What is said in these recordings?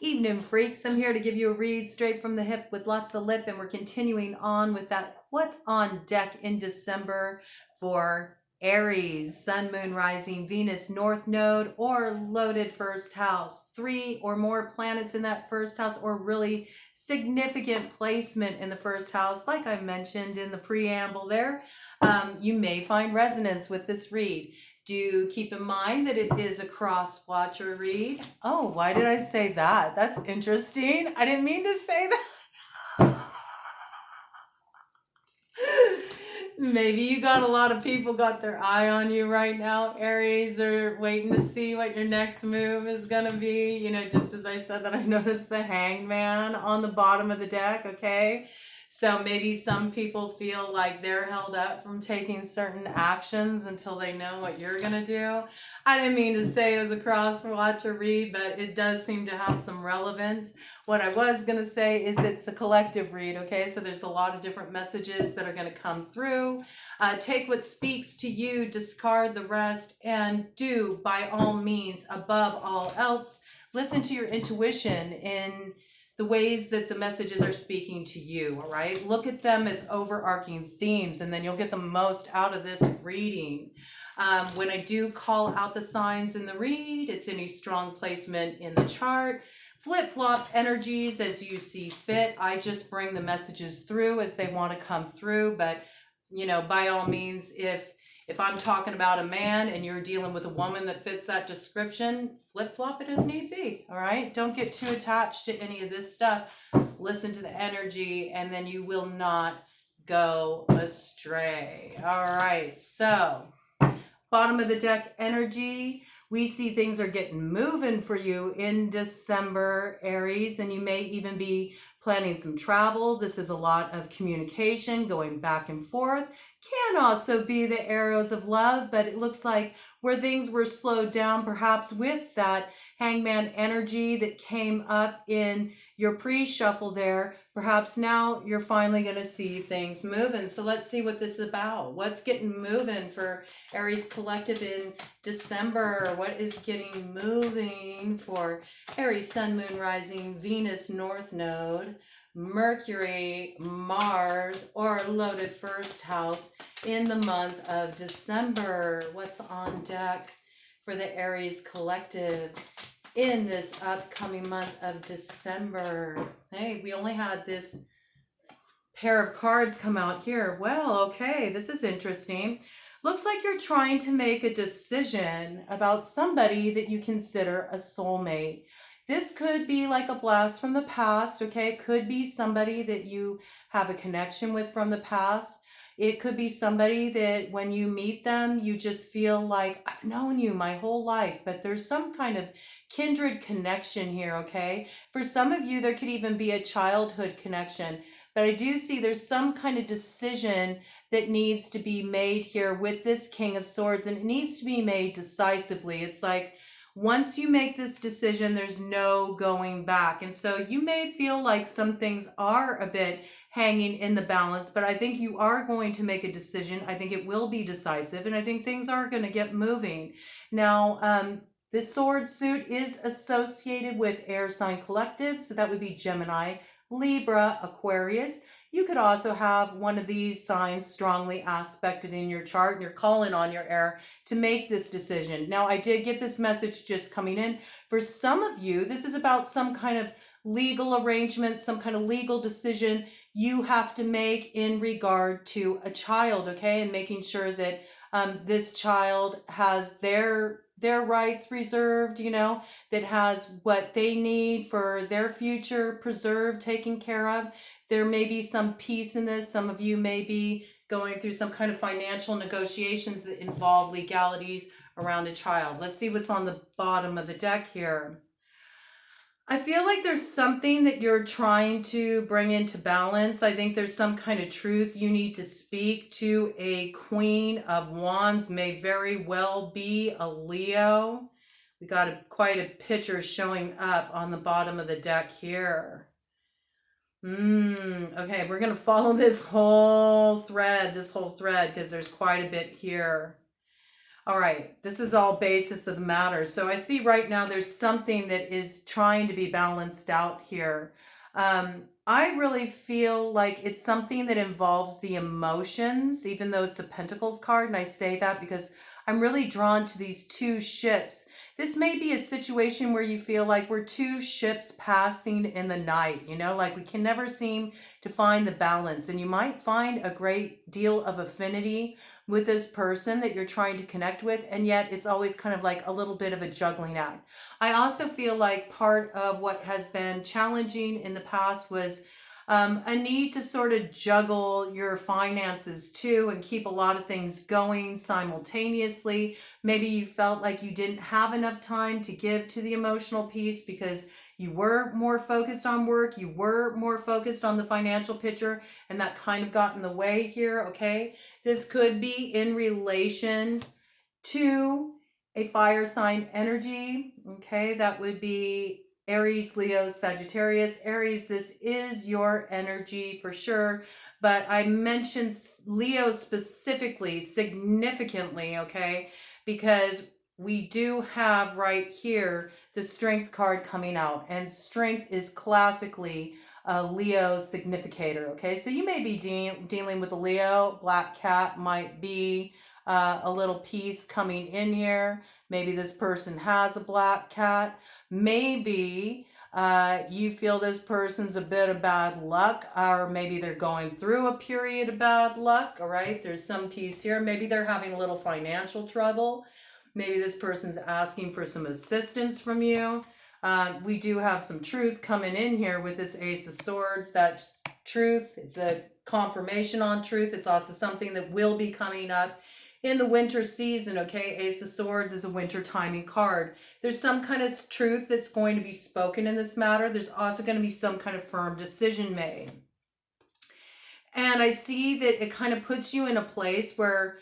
Evening, freaks. I'm here to give you a read straight from the hip with lots of lip, and we're continuing on with that what's on deck in December for Aries, Sun, Moon, Rising, Venus, North Node, or loaded first house. 3 or more planets in that first house, or really significant placement in the first house, like I mentioned in the preamble there. You may find resonance with this read. Do keep in mind that it is a cross watcher read. Oh, why did I say that? That's interesting. I didn't mean to say that. Maybe you got a lot of people got their eye on you right now, Aries. They're waiting to see what your next move is going to be. You know, just as I said that, I noticed the hangman on the bottom of the deck, okay? So maybe some people feel like they're held up from taking certain actions until they know what you're going to do. I didn't mean to say it was a cross watch or read, but it does seem to have some relevance. What I was going to say is it's a collective read, okay? So there's a lot of different messages that are going to come through. Take what speaks to you, discard the rest, and do, by all means, above all else, listen to your intuition in the ways that the messages are speaking to you, all right? Look at them as overarching themes, and then you'll get the most out of this reading. When I do call out the signs in the read, it's any strong placement in the chart. Flip-flop energies as you see fit. I just bring the messages through as they want to come through, but you know, by all means, if I'm talking about a man and you're dealing with a woman that fits that description, flip-flop it as need be, all right? Don't get too attached to any of this stuff. Listen to the energy, and then you will not go astray. All right, so bottom of the deck energy, we see things are getting moving for you in December, Aries, and you may even be planning some travel. This is a lot of communication going back and forth. Can also be the arrows of love, but it looks like where things were slowed down, perhaps with that hangman energy that came up in your pre-shuffle there, perhaps now you're finally going to see things moving. So let's see what this is about. What's getting moving for Aries Collective in December? What is getting moving for Aries, Sun, Moon, Rising, Venus, North Node, Mercury, Mars, or loaded first house in the month of December? What's on deck for the Aries Collective in this upcoming month of December? Hey, we only had this pair of cards come out here. Well, okay, this is interesting. Looks like you're trying to make a decision about somebody that you consider a soulmate. This could be like a blast from the past, okay? It could be somebody that you have a connection with from the past. It could be somebody that when you meet them, you just feel like, I've known you my whole life, but there's some kind of kindred connection here, okay? For some of you, there could even be a childhood connection, but I do see there's some kind of decision that needs to be made here with this King of Swords, and it needs to be made decisively. It's like, once you make this decision, there's no going back. And so you may feel like some things are a bit hanging in the balance, but I think you are going to make a decision. I think it will be decisive, and I think things are going to get moving. Now, this sword suit is associated with air sign collective, so that would be Gemini, Libra, Aquarius. You could also have one of these signs strongly aspected in your chart, and you're calling on your air to make this decision. Now, I did get this message just coming in. For some of you, this is about some kind of legal arrangement, some kind of legal decision you have to make in regard to a child, okay? And making sure that this child has their rights reserved, you know, that has what they need for their future preserved, taken care of. There may be some peace in this. Some of you may be going through some kind of financial negotiations that involve legalities around a child. Let's see what's on the bottom of the deck here. I feel like there's something that you're trying to bring into balance. I think there's some kind of truth you need to speak to. A Queen of Wands may very well be a Leo. We got quite a picture showing up on the bottom of the deck here. Okay, we're going to follow this whole thread, because there's quite a bit here. All right, this is all basis of the matter. So I see right now there's something that is trying to be balanced out here. I really feel like it's something that involves the emotions, even though it's a Pentacles card. And I say that because I'm really drawn to these two ships. This may be a situation where you feel like we're two ships passing in the night, like we can never seem to find the balance. And you might find a great deal of affinity with this person that you're trying to connect with, and yet it's always kind of like a little bit of a juggling act. I also feel like part of what has been challenging in the past was a need to sort of juggle your finances too and keep a lot of things going simultaneously. Maybe you felt like you didn't have enough time to give to the emotional piece because you were more focused on work, you were more focused on the financial picture, and that kind of got in the way here, okay? This could be in relation to a fire sign energy, okay? That would be Aries, Leo, Sagittarius. Aries, this is your energy for sure, but I mentioned Leo specifically, significantly, okay? Because we do have right here the Strength card coming out, and Strength is classically a Leo significator, okay? So you may be dealing with a Leo. Black cat might be a little piece coming in here. Maybe this person has a black cat. Maybe you feel this person's a bit of bad luck, or maybe they're going through a period of bad luck, all right? There's some piece here. Maybe they're having a little financial trouble. Maybe this person's asking for some assistance from you. We do have some truth coming in here with this Ace of Swords. That's truth. It's a confirmation on truth. It's also something that will be coming up in the winter season, okay? Ace of Swords is a winter timing card. There's some kind of truth that's going to be spoken in this matter. There's also going to be some kind of firm decision made. And I see that it kind of puts you in a place where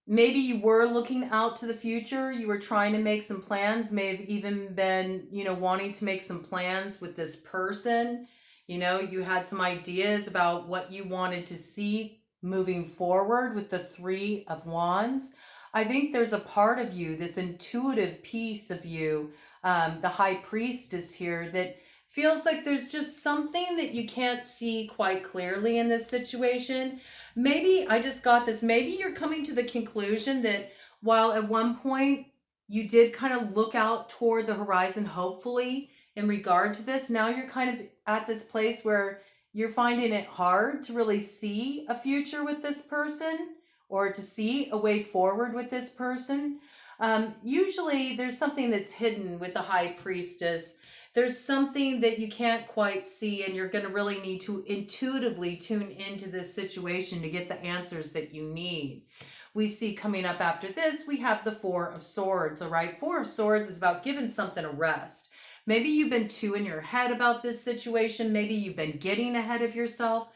maybe you were looking out to the future. You were trying to make some plans, may have even been, wanting to make some plans with this person. You had some ideas about what you wanted to see moving forward with the Three of Wands. I think there's a part of you, this intuitive piece of you, the High Priestess here, that feels like there's just something that you can't see quite clearly in this situation. Maybe I just got this. Maybe you're coming to the conclusion that while at one point you did kind of look out toward the horizon, hopefully, in regard to this, now you're kind of at this place where you're finding it hard to really see a future with this person or to see a way forward with this person. Usually there's something that's hidden with the High Priestess. There's something that you can't quite see, and you're going to really need to intuitively tune into this situation to get the answers that you need. We see coming up after this, we have the Four of Swords, all right? Four of Swords is about giving something a rest. Maybe you've been too in your head about this situation. Maybe you've been getting ahead of yourself.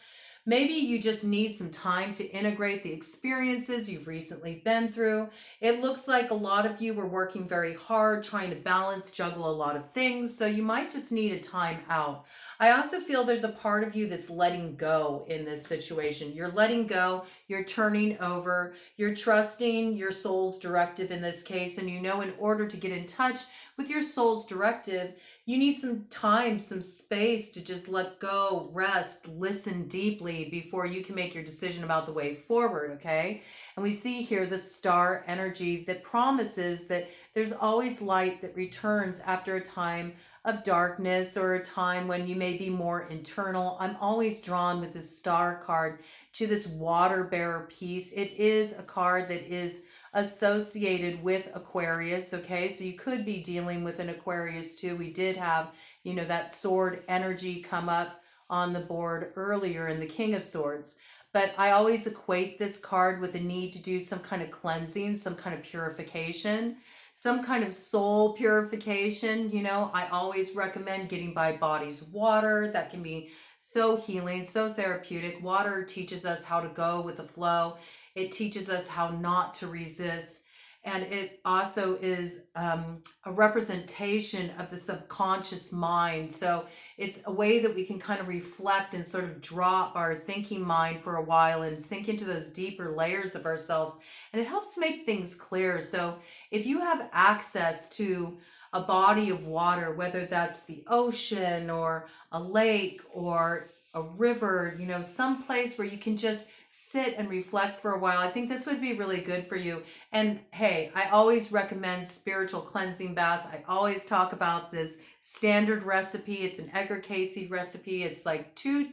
Maybe you just need some time to integrate the experiences you've recently been through. It looks like a lot of you were working very hard, trying to balance, juggle a lot of things, so you might just need a time out. I also feel there's a part of you that's letting go in this situation. You're letting go, you're turning over, you're trusting your soul's directive in this case, and in order to get in touch with your soul's directive, you need some time, some space to just let go, rest, listen deeply before you can make your decision about the way forward, okay? And we see here the star energy that promises that there's always light that returns after a time of darkness or a time when you may be more internal. I'm always drawn with this star card to this water bearer piece. It is a card that is associated with Aquarius, okay? So you could be dealing with an Aquarius too. We did have, that sword energy come up on the board earlier in the King of Swords. But I always equate this card with a need to do some kind of cleansing, some kind of purification, some kind of soul purification. I always recommend getting by bodies water. That can be so healing, so therapeutic. Water teaches us how to go with the flow. It teaches us how not to resist. And it also is a representation of the subconscious mind. So it's a way that we can kind of reflect and sort of drop our thinking mind for a while and sink into those deeper layers of ourselves. And it helps make things clear. So if you have access to a body of water, whether that's the ocean or a lake or a river, some place where you can just sit and reflect for a while, I think this would be really good for you. And hey, I always recommend spiritual cleansing baths. I always talk about this standard recipe. It's an Edgar Casey recipe. It's like 2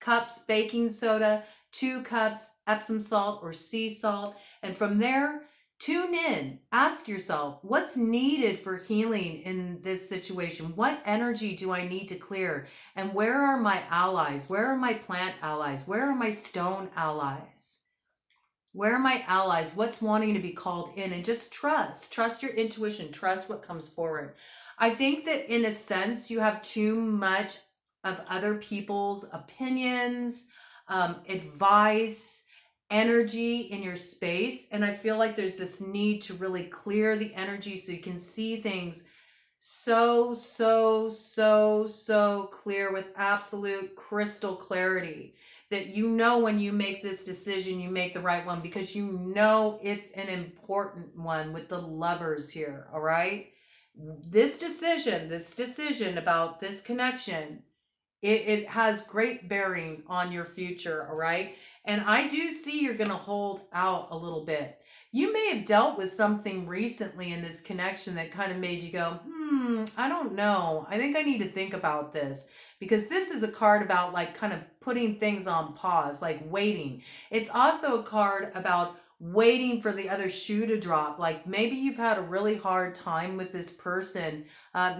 cups baking soda, 2 cups Epsom salt or sea salt. And from there, tune in. Ask yourself, what's needed for healing in this situation? What energy do I need to clear? And where are my allies? Where are my plant allies? Where are my stone allies? Where are my allies? What's wanting to be called in? And just trust your intuition, trust what comes forward. I think that in a sense, you have too much of other people's opinions, advice, energy in your space. And I feel like there's this need to really clear the energy so you can see things so clear with absolute crystal clarity, that when you make this decision, you make the right one, because it's an important one with the lovers here, all right? This decision about this connection, it has great bearing on your future, all right? And I do see you're going to hold out a little bit. You may have dealt with something recently in this connection that kind of made you go, I don't know. I think I need to think about this, because this is a card about like kind of putting things on pause, like waiting. It's also a card about waiting for the other shoe to drop. Like maybe you've had a really hard time with this person.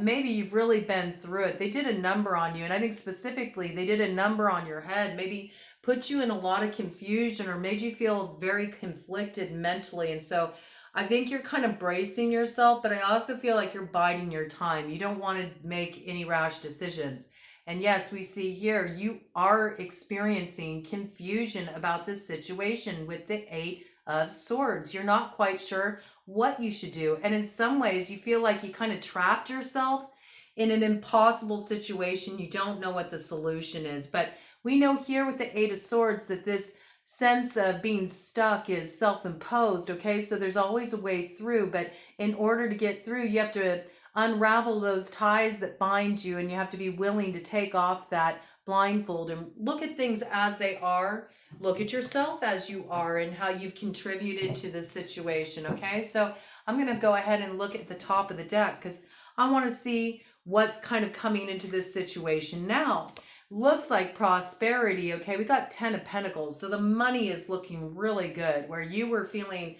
Maybe you've really been through it. They did a number on you. And I think specifically they did a number on your head, maybe put you in a lot of confusion or made you feel very conflicted mentally. And so I think you're kind of bracing yourself, but I also feel like you're biding your time. You don't want to make any rash decisions. And yes, we see here you are experiencing confusion about this situation with the 8 of Swords. You're not quite sure what you should do. And in some ways, you feel like you kind of trapped yourself in an impossible situation. You don't know what the solution is. But we know here with the 8 of Swords that this sense of being stuck is self-imposed, okay? So there's always a way through, but in order to get through, you have to unravel those ties that bind you, and you have to be willing to take off that blindfold and look at things as they are. Look at yourself as you are and how you've contributed to this situation, okay? So I'm going to go ahead and look at the top of the deck because I want to see what's kind of coming into this situation now. Looks like prosperity, okay? We got 10 of Pentacles, so the money is looking really good. Where you were feeling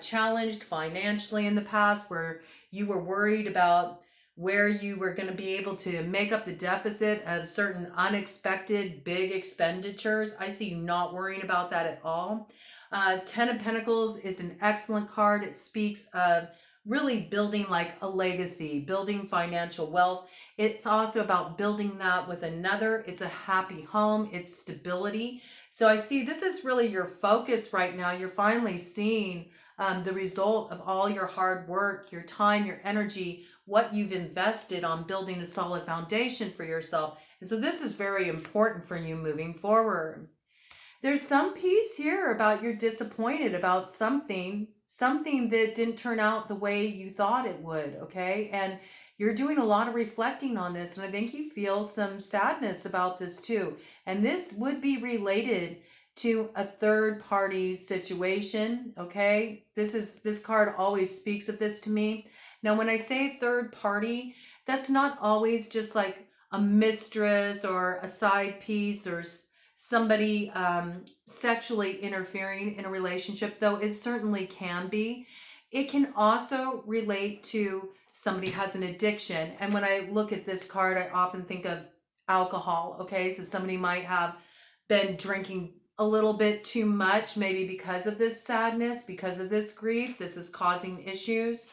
challenged financially in the past, where you were worried about where you were going to be able to make up the deficit of certain unexpected big expenditures. I see you not worrying about that at all. 10 of Pentacles is an excellent card. It speaks of really building like a legacy, building financial wealth. It's also about building that with another. It's a happy home. It's stability. So I see this is really your focus right now. You're finally seeing the result of all your hard work, your time, your energy, what you've invested on building a solid foundation for yourself. And so this is very important for you moving forward. There's some piece here about you're disappointed about something that didn't turn out the way you thought it would, okay? And you're doing a lot of reflecting on this, and I think you feel some sadness about this too. And this would be related to a third party situation, okay? This card always speaks of this to me. Now, when I say third party, that's not always just like a mistress or a side piece or somebody sexually interfering in a relationship, though it certainly can be. It can also relate to somebody has an addiction. And when I look at this card, I often think of alcohol, okay? So somebody might have been drinking a little bit too much, maybe because of this sadness, because of this grief. This is causing issues.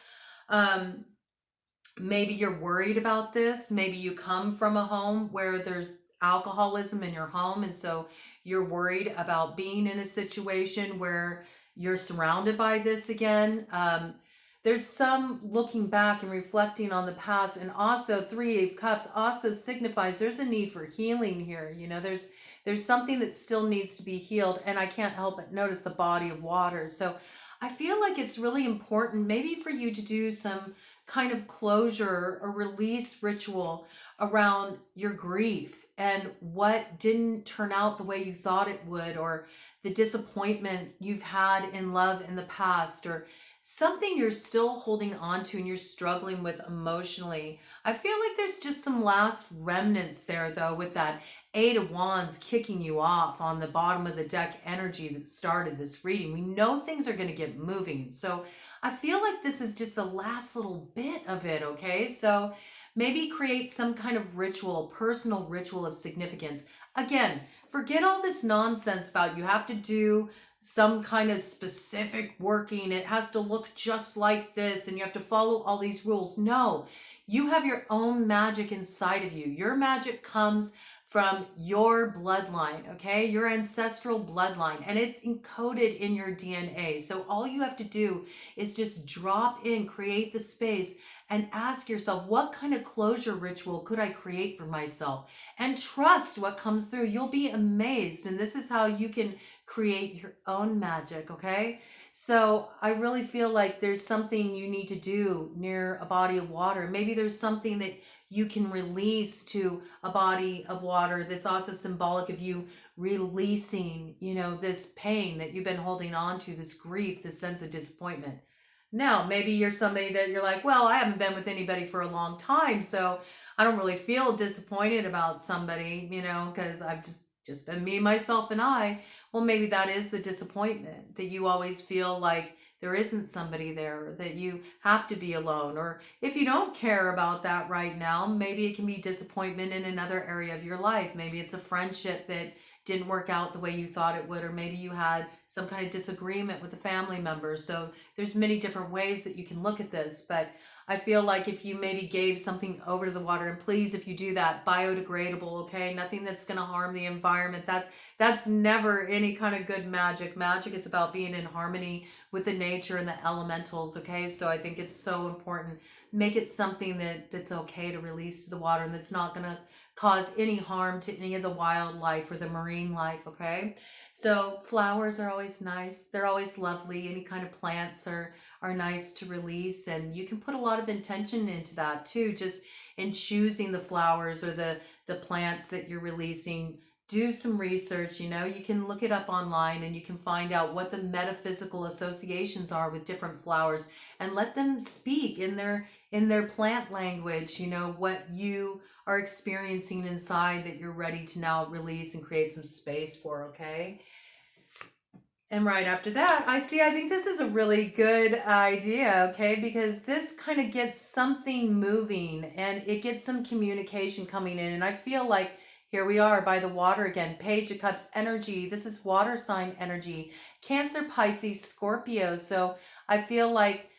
Maybe you're worried about this. Maybe you come from a home where there's alcoholism in your home, and so you're worried about being in a situation where you're surrounded by this again. There's some looking back and reflecting on the past, and also Three of Cups also signifies there's a need for healing here. There's something that still needs to be healed, and I can't help but notice the body of water. So I feel like it's really important maybe for you to do some kind of closure or release ritual around your grief and what didn't turn out the way you thought it would, or the disappointment you've had in love in the past, or something you're still holding on to and you're struggling with emotionally. I feel like there's just some last remnants there, though, with that Eight of Wands kicking you off on the bottom of the deck energy that started this reading. We know things are going to get moving. So I feel like this is just the last little bit of it, okay? So maybe create some kind of ritual, personal ritual of significance. Again, forget all this nonsense about you have to do some kind of specific working. It has to look just like this and you have to follow all these rules. No, you have your own magic inside of you. Your magic comes from your bloodline, okay? Your ancestral bloodline, and it's encoded in your DNA. So all you have to do is just drop in, create the space, and ask yourself, what kind of closure ritual could I create for myself? And trust what comes through. You'll be amazed. And this is how you can create your own magic, okay? So I really feel like there's something you need to do near a body of water. Maybe there's something that you can release to a body of water that's also symbolic of you releasing, this pain that you've been holding on to, this grief, this sense of disappointment. Now, maybe you're somebody that you're like, well, I haven't been with anybody for a long time, so I don't really feel disappointed about somebody, because I've just been me, myself, and I. Well, maybe that is the disappointment, that you always feel like there isn't somebody there, that you have to be alone. Or if you don't care about that right now, maybe it can be disappointment in another area of your life. Maybe it's a friendship that didn't work out the way you thought it would, or maybe you had some kind of disagreement with a family member. So there's many different ways that you can look at this, but I feel like if you maybe gave something over to the water, and please, if you do that, biodegradable, okay? Nothing that's going to harm the environment. That's never any kind of good magic. Magic is about being in harmony with the nature and the elementals, okay? So I think it's so important. Make it something that's okay to release to the water and that's not going to cause any harm to any of the wildlife or the marine life, okay? So flowers are always nice. They're always lovely. Any kind of plants are nice to release, and you can put a lot of intention into that too, just in choosing the flowers or the plants that you're releasing. Do some research, you can look it up online and you can find out what the metaphysical associations are with different flowers and let them speak in their plant language, what you are experiencing inside that you're ready to now release and create some space for, okay? And right after that, I think this is a really good idea, okay? Because this kind of gets something moving and it gets some communication coming in. And I feel like here we are by the water again, Page of Cups energy. This is water sign energy, Cancer, Pisces, Scorpio. So I feel like,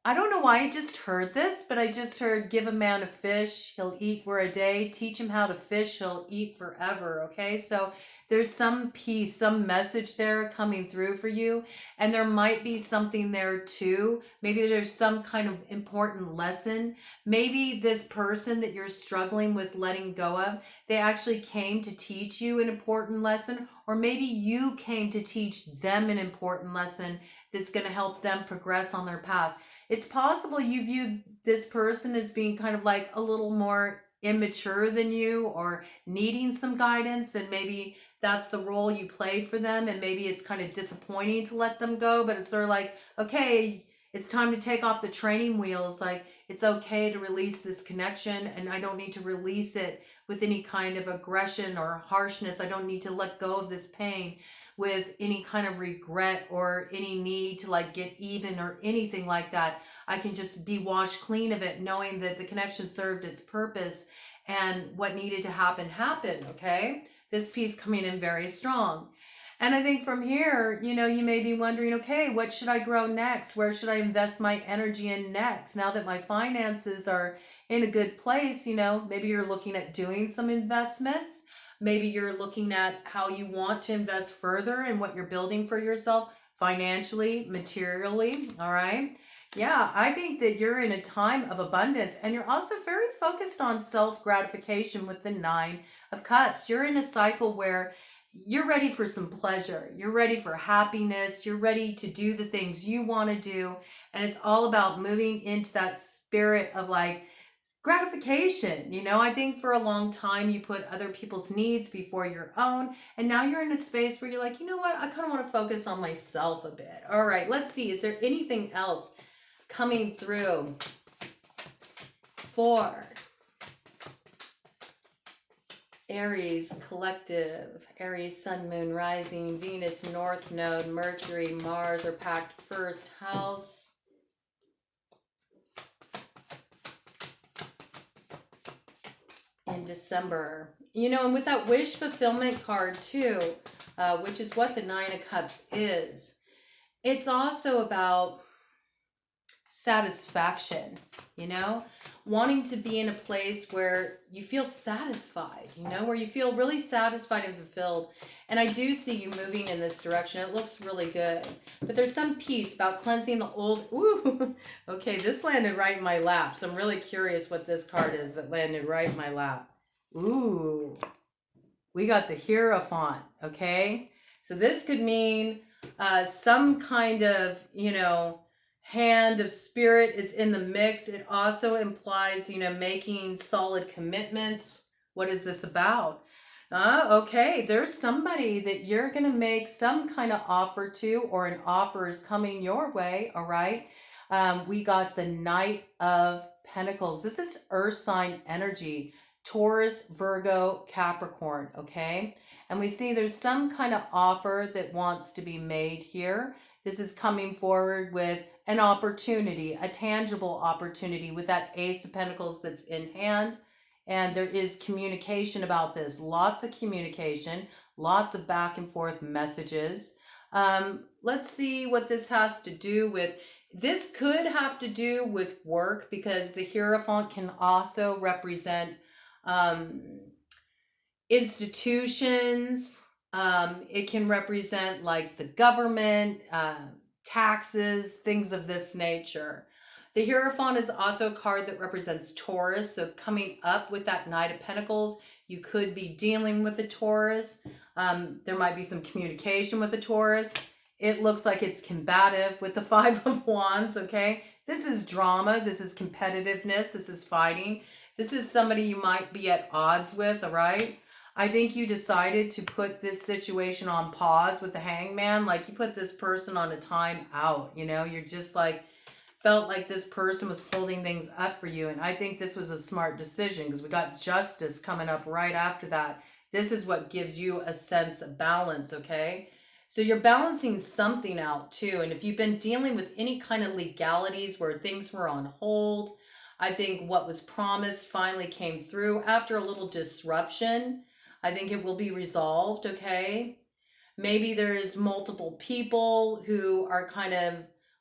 I don't know why I just heard this, but I just heard, give a man a fish, he'll eat for a day. Teach him how to fish, he'll eat forever, okay? So there's some piece, some message there coming through for you. And there might be something there too. Maybe there's some kind of important lesson. Maybe this person that you're struggling with letting go of, they actually came to teach you an important lesson, or maybe you came to teach them an important lesson that's going to help them progress on their path. It's possible you view this person as being kind of like a little more immature than you or needing some guidance, and maybe that's the role you played for them, and maybe it's kind of disappointing to let them go, but it's sort of like, okay, it's time to take off the training wheels. Like, it's okay to release this connection, and I don't need to release it with any kind of aggression or harshness. I don't need to let go of this pain with any kind of regret or any need to like get even or anything like that. I can just be washed clean of it, knowing that the connection served its purpose and what needed to happen happened, okay? This piece coming in very strong. And I think from here, you may be wondering, okay, what should I grow next? Where should I invest my energy in next? Now that my finances are in a good place, maybe you're looking at doing some investments. Maybe you're looking at how you want to invest further in what you're building for yourself. financially, materially, all right? Yeah, I think that you're in a time of abundance, and you're also very focused on self-gratification with the Nine of Cups. You're in a cycle where you're ready for some pleasure. You're ready for happiness. You're ready to do the things you want to do. And it's all about moving into that spirit of like gratification. You know, I think for a long time you put other people's needs before your own. And now you're in a space where you're like, you know what? I kind of want to focus on myself a bit. All right, let's see. Is there anything else coming through for Aries collective? Aries, Sun, Moon, Rising, Venus, North Node, Mercury, Mars are packed first house. In December. You know, and with that wish fulfillment card too, which is what the Nine of Cups is, it's also about satisfaction, you know, wanting to be in a place where you feel satisfied, you know, where you feel really satisfied and fulfilled. And I do see you moving in this direction. It looks really good. But there's some piece about cleansing the old. Ooh, okay, this landed right in my lap. So I'm really curious what this card is that landed right in my lap. Ooh, we got the Hierophant, okay? So this could mean some kind of, you know, hand of spirit is in the mix. It also implies, you know, making solid commitments. What is this about? Okay, there's somebody that you're going to make some kind of offer to, or an offer is coming your way, all right? We got the Knight of Pentacles. This is Earth sign energy, Taurus, Virgo, Capricorn, okay? And we see there's some kind of offer that wants to be made here. This is coming forward with an opportunity, a tangible opportunity with that Ace of Pentacles that's in hand. And there is communication about this, lots of communication, lots of back and forth messages. Let's see what this has to do with. This could have to do with work, because the Hierophant can also represent institutions. It can represent like the government, taxes, things of this nature. The Hierophant is also a card that represents Taurus. So coming up with that Knight of Pentacles, you could be dealing with the Taurus. There might be some communication with the Taurus. It looks like it's combative with the Five of Wands, okay? This is drama. This is competitiveness. This is fighting. This is somebody you might be at odds with, all right? I think you decided to put this situation on pause with the Hangman. Like you put this person on a time out, you know? You're just like, felt like this person was holding things up for you. And I think this was a smart decision, because we got Justice coming up right after that. This is what gives you a sense of balance, okay? So you're balancing something out too. And if you've been dealing with any kind of legalities where things were on hold, I think what was promised finally came through after a little disruption. I think it will be resolved, okay? Maybe there's multiple people who are kind of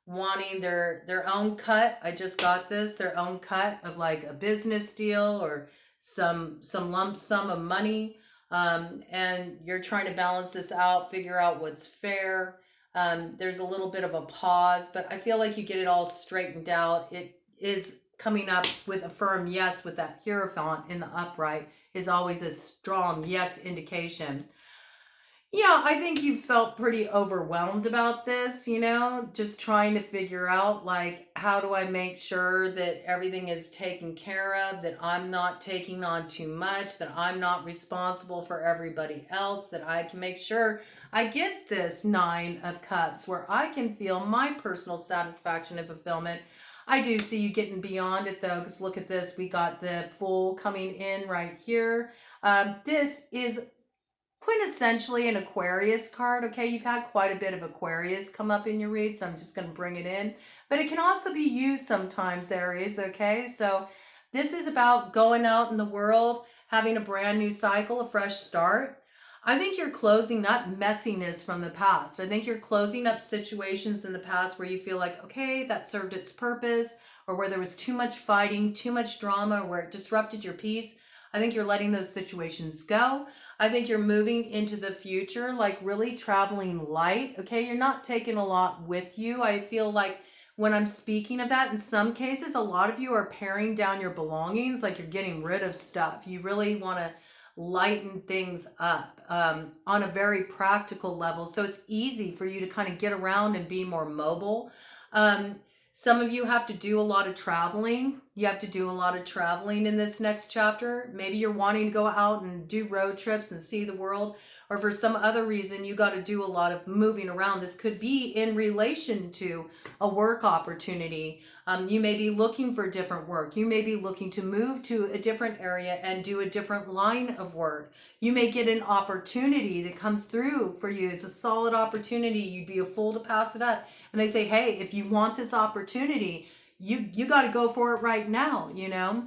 wanting their own cut. I just got this, their own cut of like a business deal or some lump sum of money. And you're trying to balance this out, figure out what's fair. There's a little bit of a pause, but I feel like you get it all straightened out. It is coming up with a firm yes with that Hierophant in the upright is always a strong yes indication. Yeah, I think you felt pretty overwhelmed about this, you know, just trying to figure out, like, how do I make sure that everything is taken care of, that I'm not taking on too much, that I'm not responsible for everybody else, that I can make sure I get this Nine of Cups where I can feel my personal satisfaction and fulfillment. I do see you getting beyond it though, because look at this. We got the Fool coming in right here. This is quintessentially an Aquarius card, okay? You've had quite a bit of Aquarius come up in your read, so I'm just going to bring it in. But it can also be used sometimes, Aries, okay? So this is about going out in the world, having a brand new cycle, a fresh start. I think you're closing up messiness from the past. I think you're closing up situations in the past where you feel like, okay, that served its purpose, or where there was too much fighting, too much drama, where it disrupted your peace. I think you're letting those situations go. I think you're moving into the future, like really traveling light. Okay. You're not taking a lot with you. I feel like when I'm speaking of that, in some cases, a lot of you are paring down your belongings, like you're getting rid of stuff. You really want to lighten things up on a very practical level. So it's easy for you to kind of get around and be more mobile. Um, some of you have to do a lot of traveling. You have to do a lot of traveling in this next chapter. Maybe you're wanting to go out and do road trips and see the world, or for some other reason, you got to do a lot of moving around. This could be in relation to a work opportunity. You may be looking for different work. You may be looking to move to a different area and do a different line of work. You may get an opportunity that comes through for you. It's a solid opportunity. You'd be a fool to pass it up. And they say, hey, if you want this opportunity, you got to go for it right now, you know?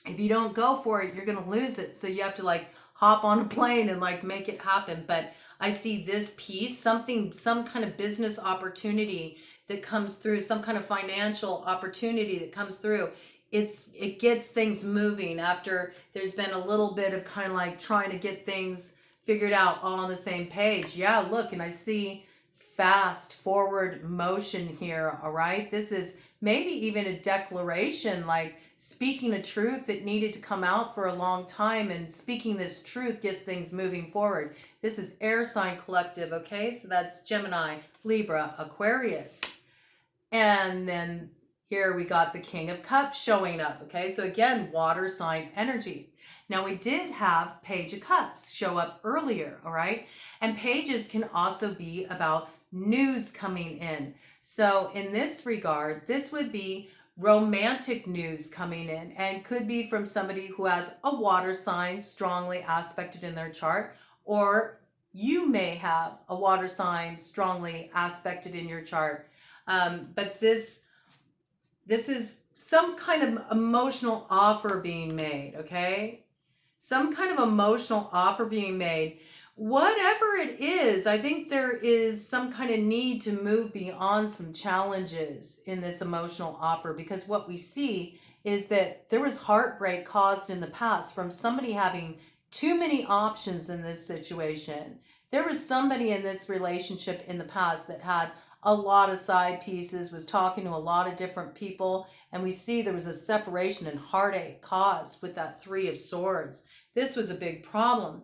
If you don't go for it, you're going to lose it. So you have to like hop on a plane and like make it happen. But I see this piece, some kind of business opportunity that comes through, some kind of financial opportunity that comes through. It gets things moving after there's been a little bit of kind of like trying to get things figured out all on the same page. Yeah, look, and I see fast forward motion here. All right. This is maybe even a declaration, like speaking a truth that needed to come out for a long time, and speaking this truth gets things moving forward. This is air sign collective. Okay. So that's Gemini, Libra, Aquarius. And then here we got the King of Cups showing up. Okay. So again, water sign energy. Now we did have Page of Cups show up earlier. All right. And pages can also be about news coming in. So in this regard, this would be romantic news coming in, and could be from somebody who has a water sign strongly aspected in their chart, or you may have a water sign strongly aspected in your chart. But this is some kind of emotional offer being made, okay? Some kind of emotional offer being made. Whatever it is, I think there is some kind of need to move beyond some challenges in this emotional offer, because what we see is that there was heartbreak caused in the past from somebody having too many options in this situation. There was somebody in this relationship in the past that had a lot of side pieces, was talking to a lot of different people, and we see there was a separation and heartache caused with that Three of Swords. This was a big problem.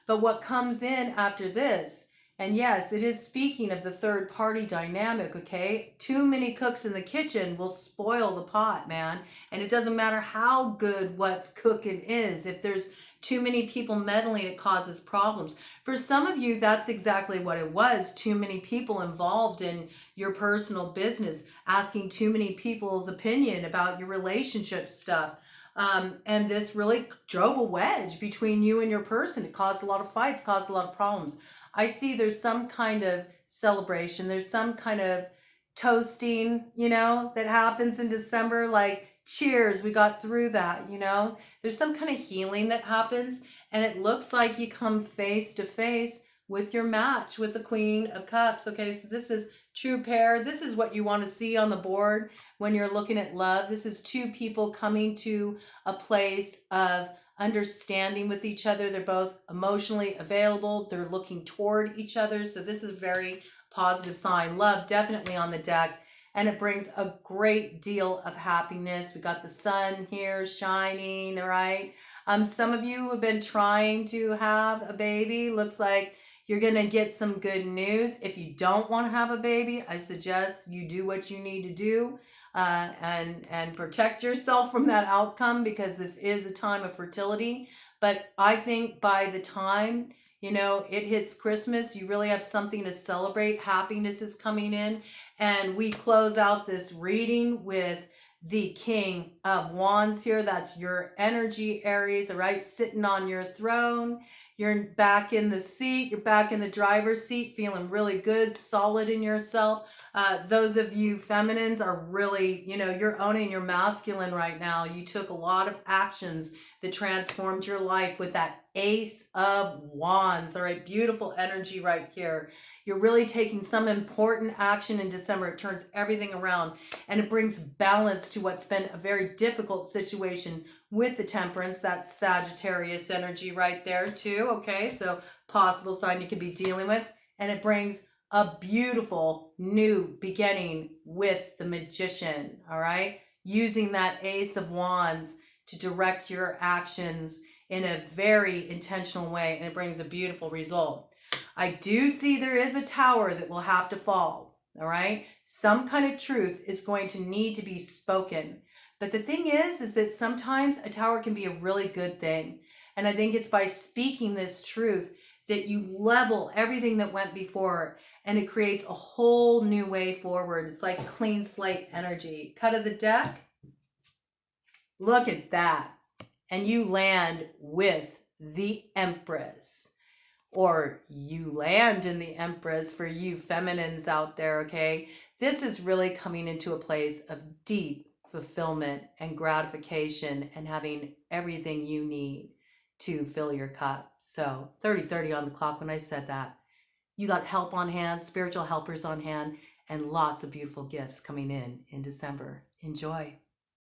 But what comes in after this, and yes, it is speaking of the third party dynamic, okay? Too many cooks in the kitchen will spoil the pot, man. And it doesn't matter how good what's cooking is. If there's too many people meddling, it causes problems. For some of you, that's exactly what it was. Too many people involved in your personal business, asking too many people's opinion about your relationship stuff. And this really drove a wedge between you and your person. It caused a lot of fights, caused a lot of problems. I see there's some kind of celebration. There's some kind of toasting, you know, that happens in December. Like, cheers, we got through that, you know. There's some kind of healing that happens. And it looks like you come face to face with your match, with the Queen of Cups. Okay, so this is true pair. This is what you want to see on the board when you're looking at love. This is two people coming to a place of understanding with each other. They're both emotionally available. They're looking toward each other. So this is a very positive sign. Love definitely on the deck, and it brings a great deal of happiness. We got the sun here shining, all right? Some of you have been trying to have a baby. Looks like you're going to get some good news. If you don't want to have a baby, I suggest you do what you need to do and protect yourself from that outcome, because this is a time of fertility. But I think by the time, you know, it hits Christmas, you really have something to celebrate. Happiness is coming in. And we close out this reading with the King of Wands here. That's your energy, Aries, all right? Sitting on your throne. You're back in the seat. You're back in the driver's seat, feeling really good, solid in yourself. Those of you feminines are really, you know, you're owning your masculine right now. You took a lot of actions that transformed your life with that Ace of Wands. All right, beautiful energy right here. You're really taking some important action in December. It turns everything around, and it brings balance to what's been a very difficult situation with the Temperance. That's Sagittarius energy right there too. Okay, so possible sign you could be dealing with. And it brings a beautiful new beginning with the Magician. All right, using that Ace of Wands to direct your actions in a very intentional way, and it brings a beautiful result. I do see there is a tower that will have to fall. All right, some kind of truth is going to need to be spoken. But the thing is that sometimes a tower can be a really good thing. And I think it's by speaking this truth that you level everything that went before, and it creates a whole new way forward. It's like clean slate energy. Cut of the deck. Look at that. And you land with the Empress. Or you land in the Empress for you feminines out there, okay? This is really coming into a place of deep fulfillment and gratification and having everything you need to fill your cup. So 30-30 on the clock when I said that. You got help on hand, spiritual helpers on hand, and lots of beautiful gifts coming in December. Enjoy.